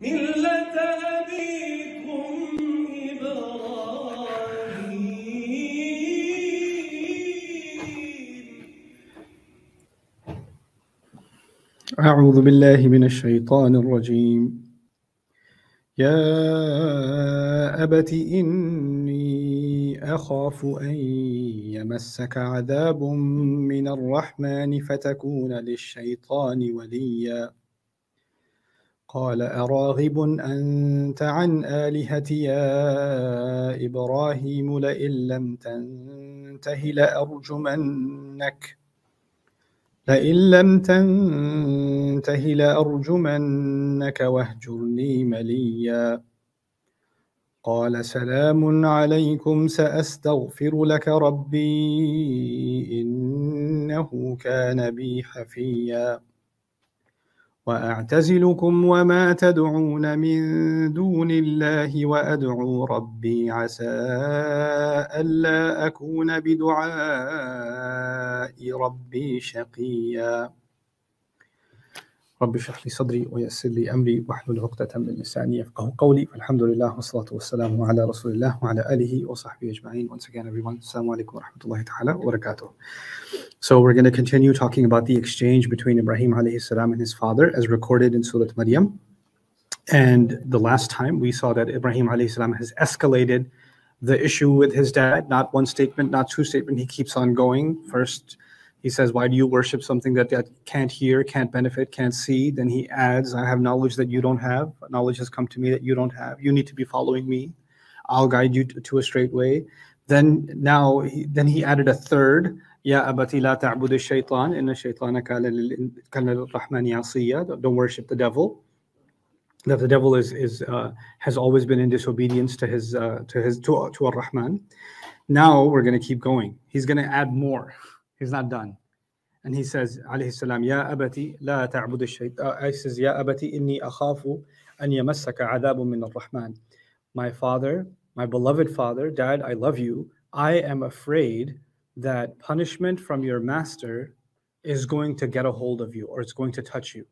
ملة أبيكم إبراهيم. أعوذ بالله من الشيطان الرجيم. يا أبت إني أخاف أن يمسك عذاب من الرحمن فتكون للشيطان وليا قال أراغب أنت عن آلهتي يا إبراهيم لئن لم تنته لأرجمنك واهجرني مليا قال سلام عليكم سأستغفر لك ربي إنه كان بي حفيا وأعتزلكم وما تدعون من دون الله وأدعو ربي عسى ألا أكون بدعاء ربي شقيا رب اشرح لي صدري ويسر لي أمري واحلل عقدة من لساني يفقهوا قولي فالحمد لله والصلاة والسلام على رسول الله وعلى آله وصحبه أجمعين. Once again everyone, Assalamu alaikum wa rahmatullahi ta'ala wa barakatuh. So we're going to continue talking about the exchange between Ibrahim alayhi salam and his father as recorded in Surah Maryam. And the last time we saw that Ibrahim alayhi salam has escalated the issue with his dad, not one statement, not two statements, he keeps on going. First he says, why do you worship something that can't hear, can't benefit, can't see? Then he adds, I have knowledge that you don't have. Knowledge has come to me that you don't have. You need to be following me. I'll guide you to a straight way. Then he added a third, Ya abati la ta'budu shaytan, inna shaytana kana lil-rahmani asiya. Don't worship the devil. That the devil has always been in disobedience to Ar-Rahman. Now we're going to keep going. He's going to add more. He's not done. And he says, alayhi salam, Ya abati la ta'budu shaytan. He says, Ya abati inni akhafu an yamassaka adhabun min ar-Rahman. My father, my beloved father, Dad, I love you. I am afraid that punishment from your master is going to get a hold of you, or it's going to touch you.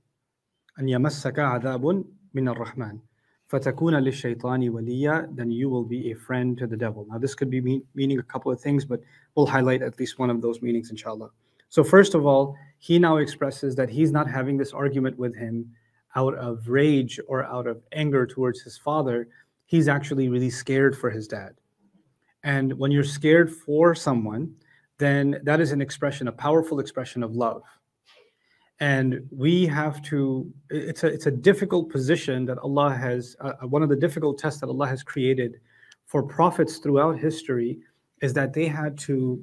An yamassaka adhabun min ar-Rahman. فَتَكُونَ لِلشَّيْطَانِ وَلِيًّا. Then you will be a friend to the devil. Now this could be meaning a couple of things, but we'll highlight at least one of those meanings inshallah. So first of all, he now expresses that he's not having this argument with him out of rage or out of anger towards his father. He's actually really scared for his dad. And when you're scared for someone, then that is an expression, a powerful expression of love. And we have to, it's a difficult position that Allah has, one of the difficult tests that Allah has created for prophets throughout history is that they had to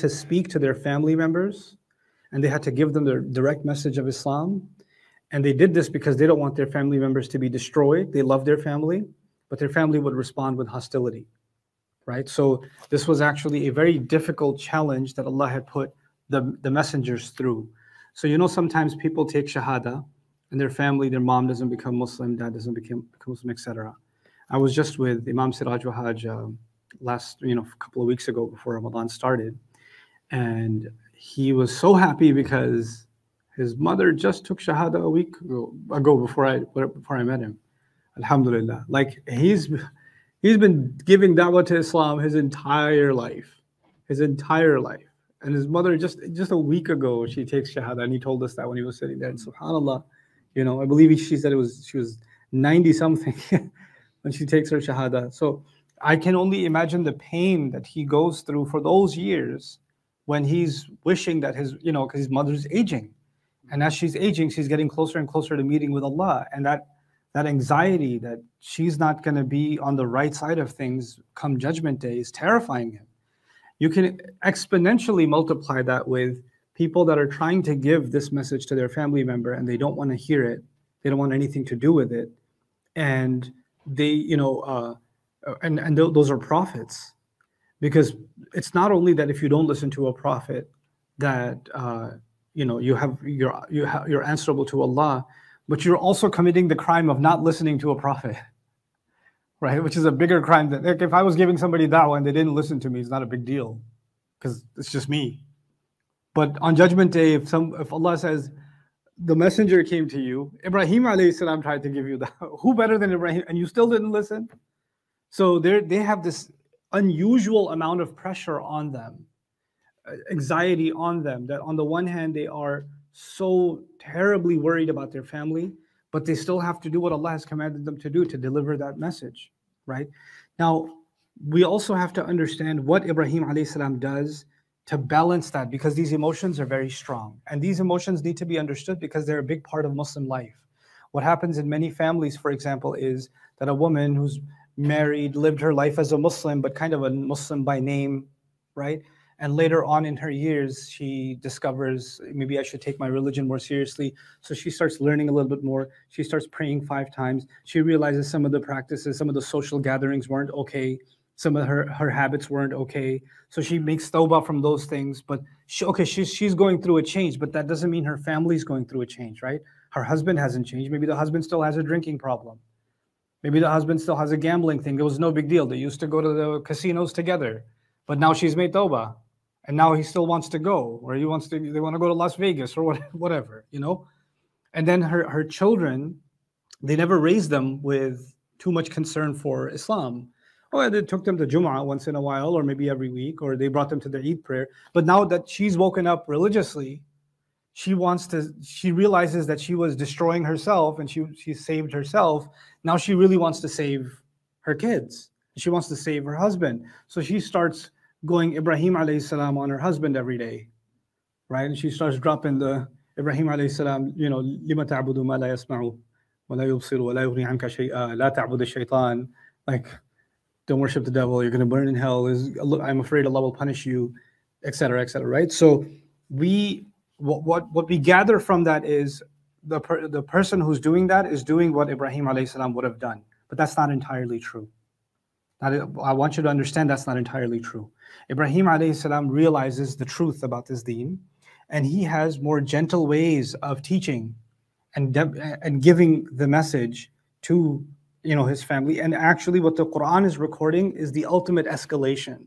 speak to their family members and they had to give them the direct message of Islam. And they did this because they don't want their family members to be destroyed. They love their family, but their family would respond with hostility, right? So this was actually a very difficult challenge that Allah had put the messengers through. So sometimes people take shahada and their family, their mom doesn't become Muslim, dad doesn't become Muslim, etc. I was just with Imam Siraj Wahaj last a couple of weeks ago before Ramadan started, and he was so happy because his mother just took shahada a week ago before I met him. Alhamdulillah. Like he's been giving da'wah to Islam his entire life. And his mother just a week ago, she takes shahada, and he told us that when he was sitting there. And subhanallah, I believe she said she was 90 something when she takes her shahada. So I can only imagine the pain that he goes through for those years when he's wishing that because his mother's aging, and as she's aging, she's getting closer and closer to meeting with Allah, and that anxiety that she's not going to be on the right side of things come Judgment Day is terrifying him. You can exponentially multiply that with people that are trying to give this message to their family member and they don't want to hear it. They don't want anything to do with it. And they, those are prophets. Because it's not only that if you don't listen to a prophet that, you're answerable to Allah, but you're also committing the crime of not listening to a prophet. Right, which is a bigger crime than, like, if I was giving somebody da'wah and they didn't listen to me, it's not a big deal because it's just me. But on Judgment Day, if Allah says, the messenger came to you. Ibrahim alayhi salam tried to give you that. Who better than Ibrahim? And you still didn't listen? So they have this unusual amount of pressure on them, anxiety on them, that on the one hand, they are so terribly worried about their family, but they still have to do what Allah has commanded them to do to deliver that message, right? Now, we also have to understand what Ibrahim alayhi salam does to balance that, because these emotions are very strong. And these emotions need to be understood because they're a big part of Muslim life. What happens in many families, for example, is that a woman who's married, lived her life as a Muslim, but kind of a Muslim by name, right? And later on in her years, she discovers, maybe I should take my religion more seriously. So she starts learning a little bit more. She starts praying 5 times. She realizes some of the practices, some of the social gatherings weren't okay. Some of her habits weren't okay. So she makes tawbah from those things. But she's going through a change, but that doesn't mean her family's going through a change, right? Her husband hasn't changed. Maybe the husband still has a drinking problem. Maybe the husband still has a gambling thing. It was no big deal. They used to go to the casinos together. But now she's made tawbah. And now he still wants to go, or they want to go to Las Vegas or whatever, you know? And then her children, they never raised them with too much concern for Islam. Oh, they took them to Jum'ah once in a while, or maybe every week, or they brought them to the Eid prayer. But now that she's woken up religiously, she realizes that she was destroying herself and she saved herself. Now she really wants to save her kids. She wants to save her husband. So she starts going Ibrahim alayhi salam on her husband every day, right? And she starts dropping the Ibrahim alayhi salam, you know, لِمَ تَعْبُدُ مَا لَا يَسْمَعُ وَلَا يُبْصِرُ وَلَا يُغْنِي عَنْكَ شَيْئًا لَا تَعْبُدُ الشَّيْطَانِ. Like, don't worship the devil, you're going to burn in hell. I'm afraid Allah will punish you, etc., right? So what we gather from that is the person who's doing that is doing what Ibrahim alayhi salam would have done. But that's not entirely true. I want you to understand that's not entirely true. Ibrahim alayhi salam realizes the truth about this deen, and he has more gentle ways of teaching and giving the message to, you know, his family. And actually what the Quran is recording is the ultimate escalation.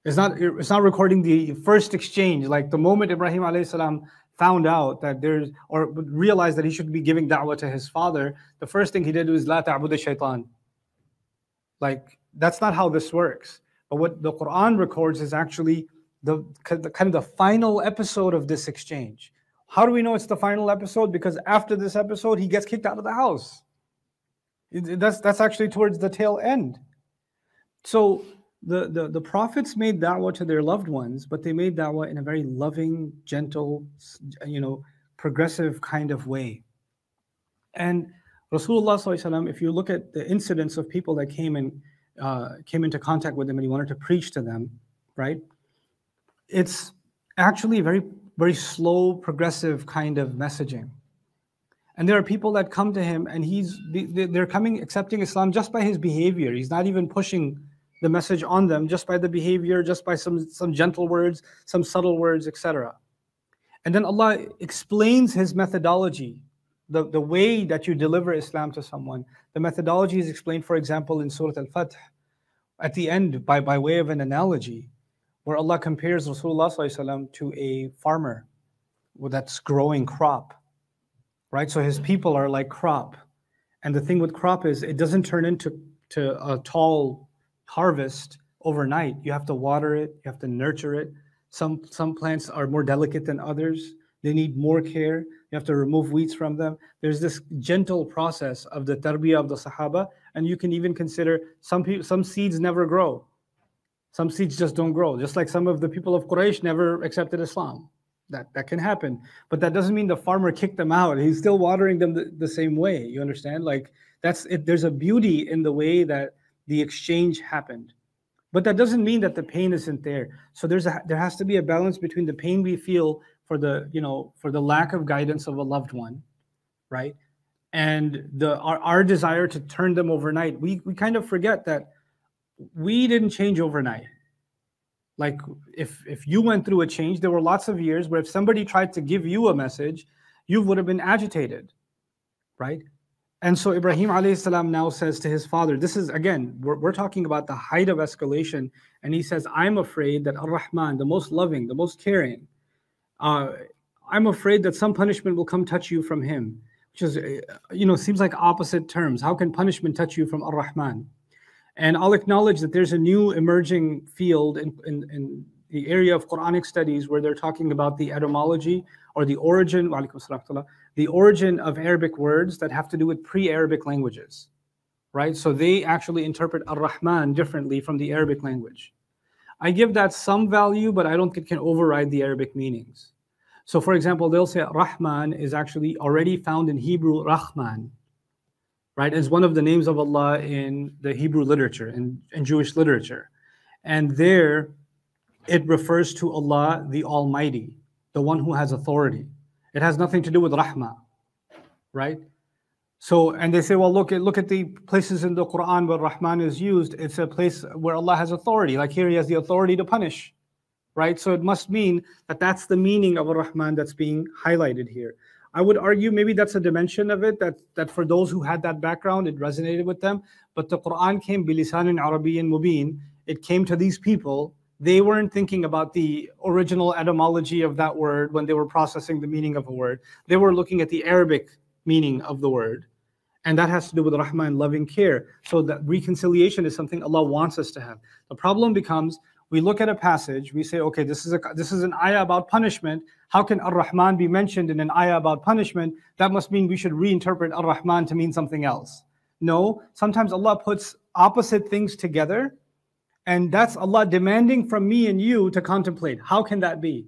It's not recording the first exchange, like the moment Ibrahim alayhi salam found out that or realized that he should be giving da'wah to his father, the first thing he did was la ta'budu shaitan. Like, that's not how this works. But what the Quran records is actually the kind of the final episode of this exchange. How do we know it's the final episode? Because after this episode, he gets kicked out of the house. That's actually towards the tail end. So the prophets made da'wah to their loved ones, but they made da'wah in a very loving, gentle, you know, progressive kind of way. And Rasulullah ﷺ, if you look at the incidents of people that came into contact with him and he wanted to preach to them, right? It's actually very, very slow, progressive kind of messaging. And there are people that come to him and they're coming, accepting Islam just by his behavior. He's not even pushing the message on them, just by the behavior, just by some gentle words, some subtle words, etc. And then Allah explains his methodology. The way that you deliver Islam to someone. The methodology is explained, for example, in Surah Al-Fath, at the end, by way of an analogy, where Allah compares Rasulullah ﷺ to a farmer that's growing crop, right? So his people are like crop. And the thing with crop is it doesn't turn into a tall harvest overnight. You have to water it, you have to nurture it. Some plants are more delicate than others. They need more care. You have to remove weeds from them. There's this gentle process of the tarbiyah of the Sahaba, and you can even consider some seeds never grow. Some seeds just don't grow. Just like some of the people of Quraysh never accepted Islam. That can happen. But that doesn't mean the farmer kicked them out. He's still watering them the same way. You understand? Like, that's it. There's a beauty in the way that the exchange happened. But that doesn't mean that the pain isn't there. So there has to be a balance between the pain we feel for the lack of guidance of a loved one, right? And our desire to turn them overnight. We kind of forget that we didn't change overnight. Like, if you went through a change, there were lots of years where if somebody tried to give you a message, you would have been agitated, right? And so Ibrahim alayhi salam now says to his father, this is, again, we're talking about the height of escalation. And he says, I'm afraid that Ar-Rahman, the most loving, the most caring, I'm afraid that some punishment will come touch you from him, which is, seems like opposite terms. How can punishment touch you from Ar-Rahman? And I'll acknowledge that there's a new emerging field in the area of Quranic studies where they're talking about the etymology or the origin, the origin of Arabic words that have to do with pre-Arabic languages, right? So they actually interpret Ar-Rahman differently from the Arabic language. I give that some value, but I don't think it can override the Arabic meanings. So for example, they'll say Rahman is actually already found in Hebrew Rahman, right? As one of the names of Allah in the Hebrew literature, in Jewish literature. And there, it refers to Allah, the Almighty, the one who has authority. It has nothing to do with Rahmah, right? So, and they say, well, look at the places in the Quran where Rahman is used. It's a place where Allah has authority. Like here, He has the authority to punish, right? So it must mean that that's the meaning of Ar-Rahman that's being highlighted here. I would argue maybe that's a dimension of it, that for those who had that background, it resonated with them. But the Quran came bilisanin Arabiyyin mubin. It came to these people. They weren't thinking about the original etymology of that word when they were processing the meaning of a word. They were looking at the Arabic meaning of the word. And that has to do with Rahman, loving care. So that reconciliation is something Allah wants us to have. The problem becomes, we look at a passage, we say, okay, this is an ayah about punishment. How can Ar-Rahman be mentioned in an ayah about punishment? That must mean we should reinterpret Ar-Rahman to mean something else. No, sometimes Allah puts opposite things together, and that's Allah demanding from me and you to contemplate. How can that be?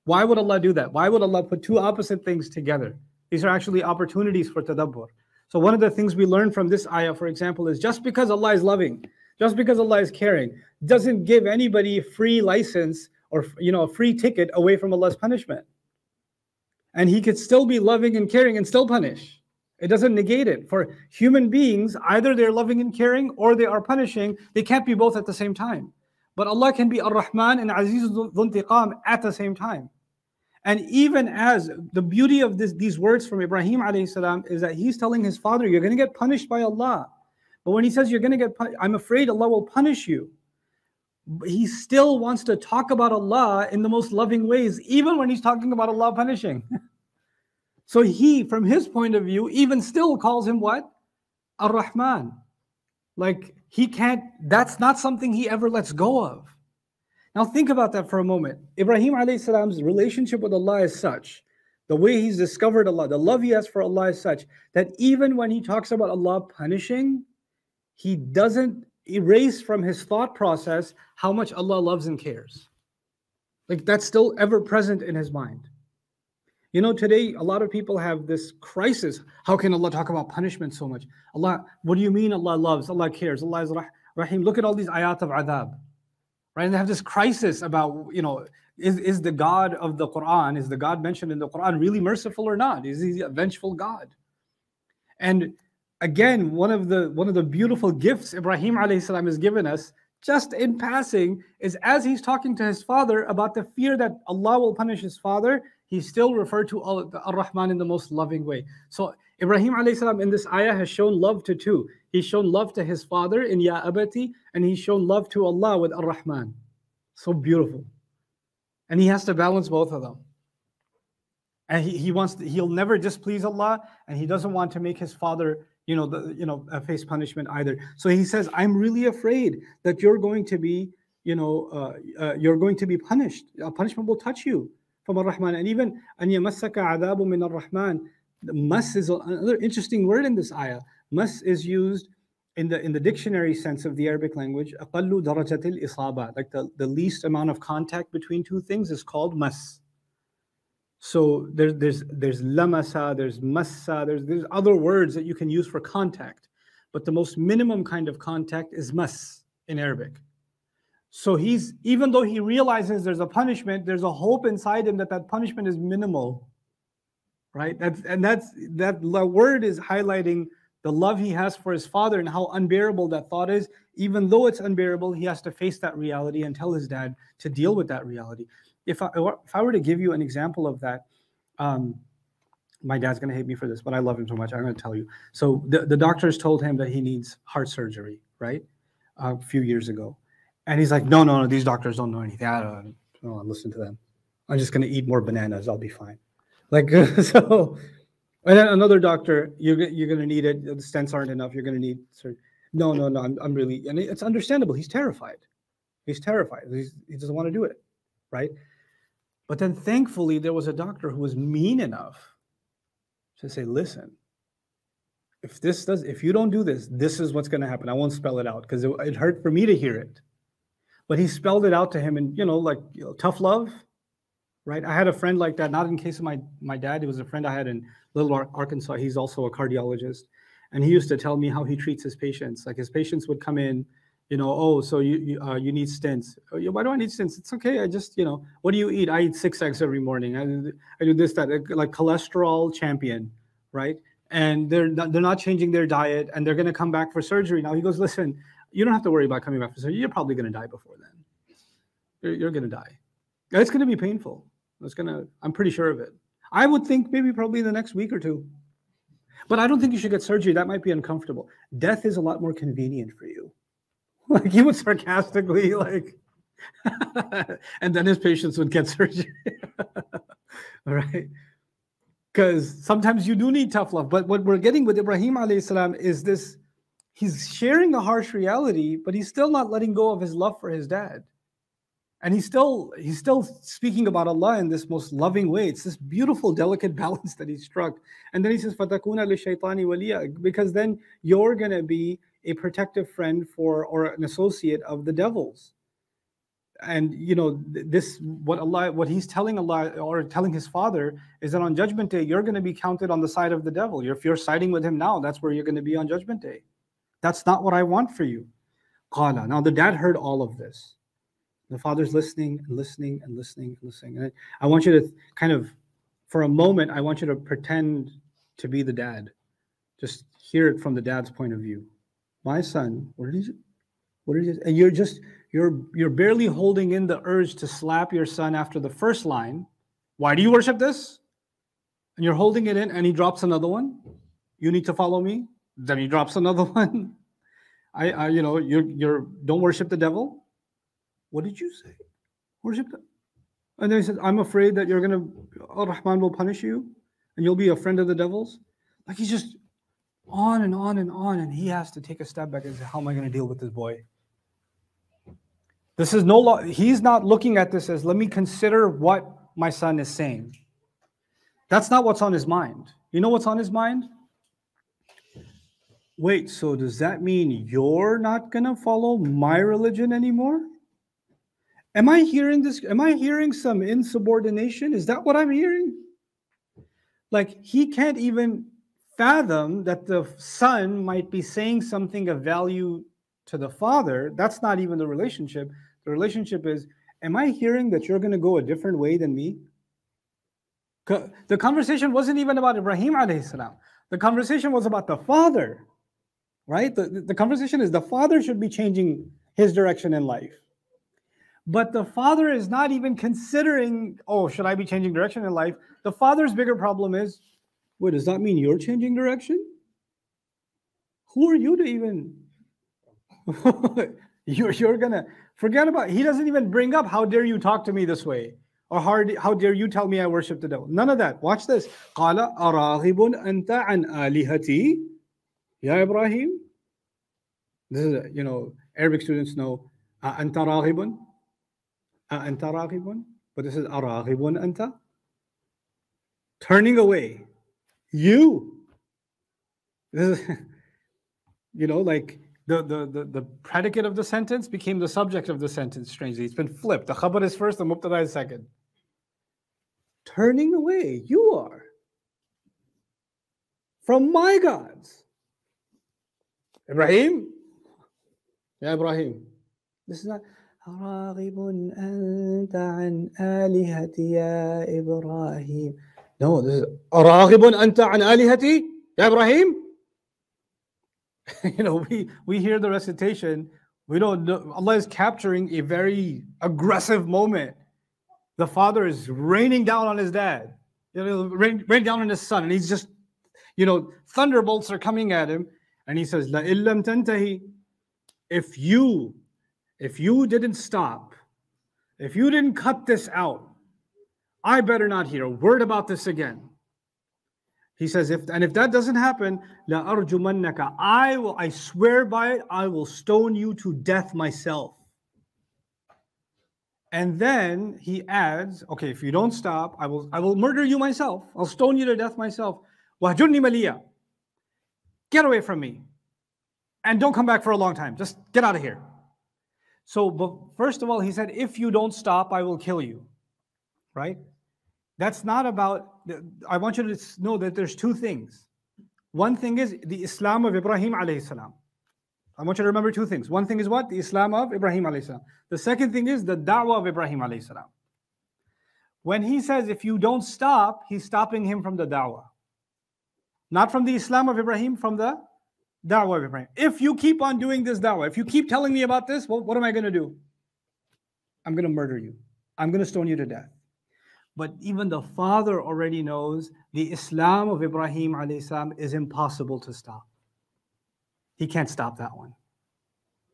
Why would Allah do that? Why would Allah put two opposite things together? These are actually opportunities for tadabbur. So one of the things we learn from this ayah, for example, is just because Allah is loving, just because Allah is caring, doesn't give anybody free license or a free ticket away from Allah's punishment. And He could still be loving and caring and still punish. It doesn't negate it. For human beings, either they're loving and caring or they are punishing. They can't be both at the same time. But Allah can be Ar-Rahman and Aziz Dhul-Intiqam at the same time. And even as the beauty of these words from Ibrahim alayhi salam is that he's telling his father, you're going to get punished by Allah. But when he says you're going to get punished, I'm afraid Allah will punish you. But he still wants to talk about Allah in the most loving ways, even when he's talking about Allah punishing. So he, from his point of view, even still calls him what? Ar-Rahman. Like he can't, that's not something he ever lets go of. Now think about that for a moment. Ibrahim alayhi salam's relationship with Allah is such, the way he's discovered Allah, the love he has for Allah is such, that even when he talks about Allah punishing, he doesn't erase from his thought process how much Allah loves and cares. Like that's still ever present in his mind. Today a lot of people have this crisis. How can Allah talk about punishment so much? Allah, what do you mean Allah loves, Allah cares, Allah is Rahim? Look at all these ayat of adab. Right? And they have this crisis about, is the God of the Quran, is the God mentioned in the Quran really merciful or not? Is He a vengeful God? And again, one of the beautiful gifts Ibrahim alayhi salam has given us, just in passing, is as he's talking to his father about the fear that Allah will punish his father, he still referred to Ar-Rahman in the most loving way. So Ibrahim alayhi salam in this ayah has shown love to two. He's shown love to his father in Ya Abati, and he's shown love to Allah with Ar-Rahman. So beautiful. And he has to balance both of them. And he'll never displease Allah, and he doesn't want to make his father, face punishment either. So he says, I'm really afraid that you're going to be, punished. A punishment will touch you from Ar-Rahman. And even an yamassaka adabu min Ar-Rahman. Mas is another interesting word in this ayah. Mas is used in the dictionary sense of the Arabic language. Aqallu darajatil isaba, like the least amount of contact between two things is called mas. So there's lamasa, there's massa, there's other words that you can use for contact, but the most minimum kind of contact is mas in Arabic. So even though he realizes there's a punishment, there's a hope inside him that punishment is minimal. Right? That word is highlighting the love he has for his father and how unbearable that thought is. Even though it's unbearable, he has to face that reality and tell his dad to deal with that reality. If I were to give you an example of that, my dad's going to hate me for this, but I love him so much, I'm going to tell you. So the doctors told him that he needs heart surgery, right? A few years ago. And he's like, no, these doctors don't know anything. I don't listen to them. I'm just going to eat more bananas. I'll be fine. Like, so, and then another doctor, you're going to need it. The stents aren't enough. You're going to need surgery. No, I'm really, and it's understandable. He's terrified. He doesn't want to do it, right? But then thankfully, there was a doctor who was mean enough to say, listen, if you don't do this, this is what's going to happen. I won't spell it out because it hurt for me to hear it. But he spelled it out to him in, tough love, right? I had a friend like that, not in case of my dad. It was a friend I had in Little Arkansas. He's also a cardiologist. And he used to tell me how he treats his patients. Like his patients would come in, oh, so you need stents. Oh, why do I need stents? It's okay. I just, what do you eat? I eat 6 eggs every morning. I do this, that, like cholesterol champion, right? And they're not changing their diet, and they're going to come back for surgery. Now he goes, listen, you don't have to worry about coming back for surgery. You're probably going to die before then. You're going to die. It's going to be painful. I'm pretty sure of it. I would think maybe probably the next week or two. But I don't think you should get surgery. That might be uncomfortable. Death is a lot more convenient for you. Like he would sarcastically and then his patients would get surgery. All right. Because sometimes you do need tough love. But what we're getting with Ibrahim alayhi salam is this, he's sharing a harsh reality, but he's still not letting go of his love for his dad. And he's still speaking about Allah in this most loving way. It's this beautiful, delicate balance that he struck. And then he says, فَتَكُونَ لِلشَّيْطَانِ وَلِيًّا, because then you're going to be a protective friend or an associate of the devils. And what he's telling Allah or telling his father is that on Judgment Day, you're going to be counted on the side of the devil. If you're siding with him now, that's where you're going to be on Judgment Day. That's not what I want for you. Qala. Now the dad heard all of this. The father's listening and listening and listening and listening. And I want you to kind of, for a moment, I want you to pretend to be the dad. Just hear it from the dad's point of view. My son, what did he say? And you're barely holding in the urge to slap your son after the first line. Why do you worship this? And you're holding it in, and he drops another one. You need to follow me. Then he drops another one. Don't worship the devil. What did you say? Worship them. And then he says, I'm afraid that Ar-Rahman will punish you and you'll be a friend of the devils. Like he's just on and on and on. And he has to take a step back and say, how am I going to deal with this boy? He's not looking at this as, let me consider what my son is saying. That's not what's on his mind. You know what's on his mind? Wait, so does that mean you're not going to follow my religion anymore? Am I hearing this? Am I hearing some insubordination? Is that what I'm hearing? Like he can't even fathom that the son might be saying something of value to the father. That's not even the relationship. The relationship is, am I hearing that you're going to go a different way than me? The conversation wasn't even about Ibrahim alayhi salam. The conversation was about the father, right? The conversation is the father should be changing his direction in life. But the father is not even considering, oh, should I be changing direction in life? The father's bigger problem is, wait, does that mean you're changing direction? Who are you to even? You're going to forget about, he doesn't even bring up, how dare you talk to me this way? Or how dare you tell me I worship the devil? None of that. Watch this. قَالَ أَرَاغِبٌ أَنْتَ عَنْ آلِهَتِي يَا Ibrahim. This is, Arabic students know, أَنْتَ رَاغِبٌ. أَنْتَ رَاغِبٌ. But this is أَرَاغِبٌ أَنْتَ. Turning away. You. This is, like the predicate of the sentence became the subject of the sentence, strangely. It's been flipped. The khabar is first, the mubtada is second. Turning away. You are. From my gods. Ibrahim. Yeah, Ibrahim. This is not راغب أنت عن آلهتي يا إبراهيم. No, this is راغب أنت عن آلهتي يا إبراهيم. We hear the recitation. We don't know. Allah is capturing a very aggressive moment. The father is raining down on his dad, raining down on his son, and he's just, thunderbolts are coming at him, and he says, "La illam tantahi." If you didn't stop, if you didn't cut this out, I better not hear a word about this again. He says, if that doesn't happen, la arjumannaka, I swear by it, I will stone you to death myself. And then he adds, okay, if you don't stop, I will murder you myself. I'll stone you to death myself. Wahjurni maliya. Get away from me. And don't come back for a long time. Just get out of here. So, but first of all, he said, if you don't stop, I will kill you. Right? That's not about, I want you to know that there's two things. One thing is the Islam of Ibrahim alayhi salam. I want you to remember two things. One thing is what? The Islam of Ibrahim alayhi salam. The second thing is the da'wah of Ibrahim alayhi salam. When he says, if you don't stop, he's stopping him from the da'wah. Not from the Islam of Ibrahim, from the da'wah of Ibrahim. If you keep on doing this da'wah, if you keep telling me about this, well, what am I going to do? I'm going to murder you. I'm going to stone you to death. But even the father already knows the Islam of Ibrahim alayhi salam is impossible to stop. He can't stop that one.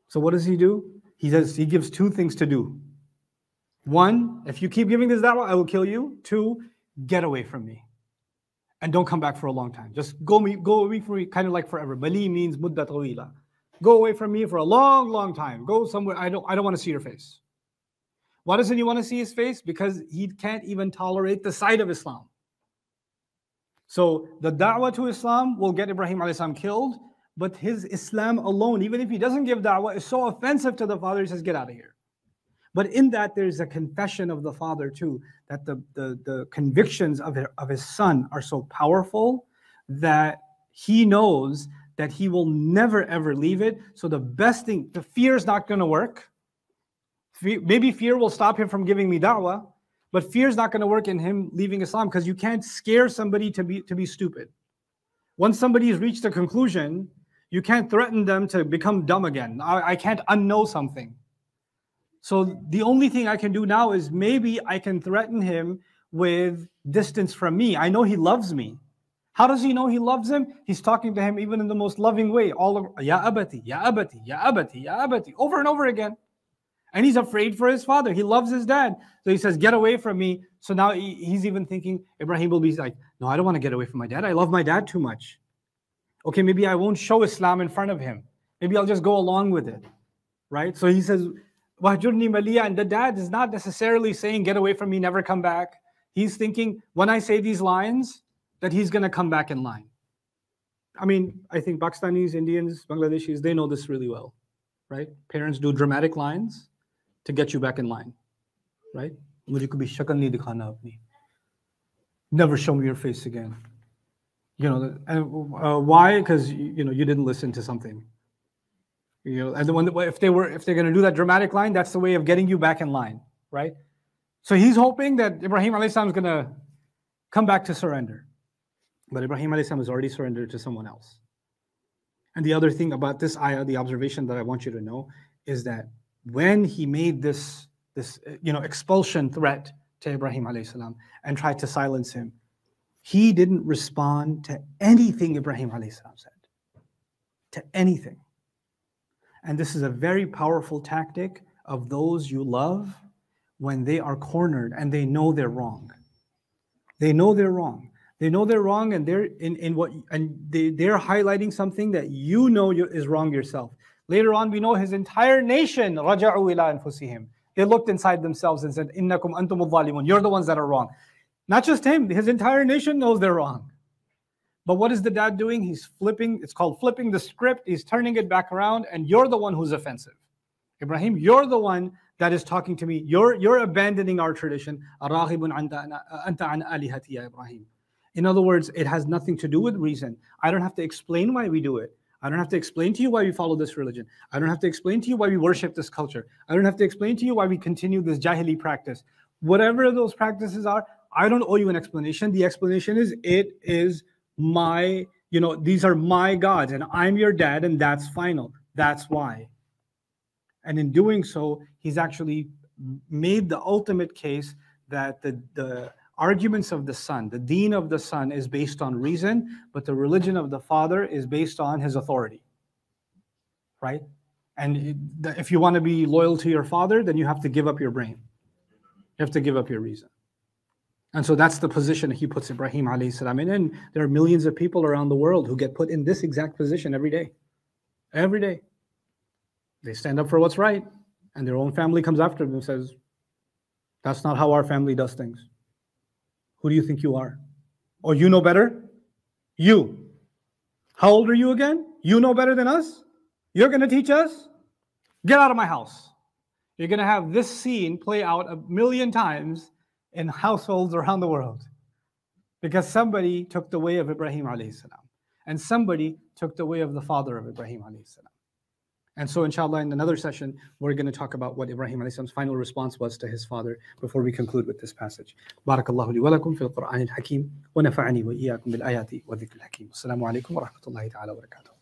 So what does he do? He gives two things to do. One, if you keep giving this da'wah, I will kill you. Two, get away from me. And don't come back for a long time. Just go away from me, kind of like forever. Bali means mudda tawila. Go away from me for a long, long time. Go somewhere. I don't want to see your face. Why doesn't he want to see his face? Because he can't even tolerate the sight of Islam. So the da'wah to Islam will get Ibrahim alayhi salam killed, but his Islam alone, even if he doesn't give da'wah, is so offensive to the father, he says, get out of here. But in that, there's a confession of the father too, that the convictions of his son are so powerful that he knows that he will never ever leave it. So the best thing, the fear is not going to work. Maybe fear will stop him from giving me da'wah, but fear is not going to work in him leaving Islam, because you can't scare somebody to be stupid. Once somebody has reached a conclusion, you can't threaten them to become dumb again. I can't unknow something. So the only thing I can do now is maybe I can threaten him with distance from me. I know he loves me. How does he know he loves him? He's talking to him even in the most loving way. All over, Ya abati, Ya abati, Ya abati, Ya abati, over and over again. And he's afraid for his father. He loves his dad. So he says, get away from me. So now he's even thinking, Ibrahim will be like, no, I don't want to get away from my dad. I love my dad too much. Okay, maybe I won't show Islam in front of him. Maybe I'll just go along with it. Right? So he says, Wahjurni maliya, and the dad is not necessarily saying, get away from me, never come back. He's thinking, when I say these lines, that he's going to come back in line. I mean, I think Pakistanis, Indians, Bangladeshis, they know this really well. Right? Parents do dramatic lines to get you back in line. Right? Mujhe kabhi shakal nahi dikhana apni. Never show me your face again. You know, and why? Because you didn't listen to something. And if they're going to do that dramatic line, that's the way of getting you back in line, right? So he's hoping that Ibrahim alayhi salam is going to come back to surrender, but Ibrahim alayhi salam has already surrendered to someone else. And the other thing about this ayah, the observation that I want you to know, is that when he made this expulsion threat to Ibrahim alayhi salam and tried to silence him, he didn't respond to anything Ibrahim alayhi salam said, to anything. And this is a very powerful tactic of those you love when they are cornered and they know they're wrong. They know they're wrong. They know they're wrong, and they're they're highlighting something that you know is wrong yourself. Later on, we know his entire nation, raja'u ila anfusihim. They looked inside themselves and said, Innakum antumul zalimun. You're the ones that are wrong. Not just him, his entire nation knows they're wrong. But what is the dad doing? He's flipping, it's called flipping the script. He's turning it back around, and you're the one who's offensive. Ibrahim, you're the one that is talking to me. You're abandoning our tradition. Araghibun anta an alihati ya Ibrahim. In other words, it has nothing to do with reason. I don't have to explain why we do it. I don't have to explain to you why we follow this religion. I don't have to explain to you why we worship this culture. I don't have to explain to you why we continue this jahili practice. Whatever those practices are, I don't owe you an explanation. The explanation is, it is my, these are my gods, and I'm your dad, and that's final. That's why. And in doing so, he's actually made the ultimate case that the arguments of the son, the deen of the son, is based on reason, but the religion of the father is based on his authority. Right? And if you want to be loyal to your father, then you have to give up your brain. You have to give up your reason. And so that's the position he puts Ibrahim alayhi salam in. And there are millions of people around the world who get put in this exact position every day. Every day. They stand up for what's right, and their own family comes after them and says, that's not how our family does things. Who do you think you are? Or you know better? You. How old are you again? You know better than us? You're going to teach us? Get out of my house. You're going to have this scene play out 1,000,000 times in households around the world. Because somebody took the way of Ibrahim alayhi salam. And somebody took the way of the father of Ibrahim alayhi salam. And so inshallah in another session, we're going to talk about what Ibrahim alayhi salam's final response was to his father before we conclude with this passage. Barakallahu li wa lakum fil Qur'an al-Hakim wa nafa'ani wa iyyakum bil ayati wa dhikr al-Hakim. Assalamu alaikum wa rahmatullahi ta'ala wa barakatuh.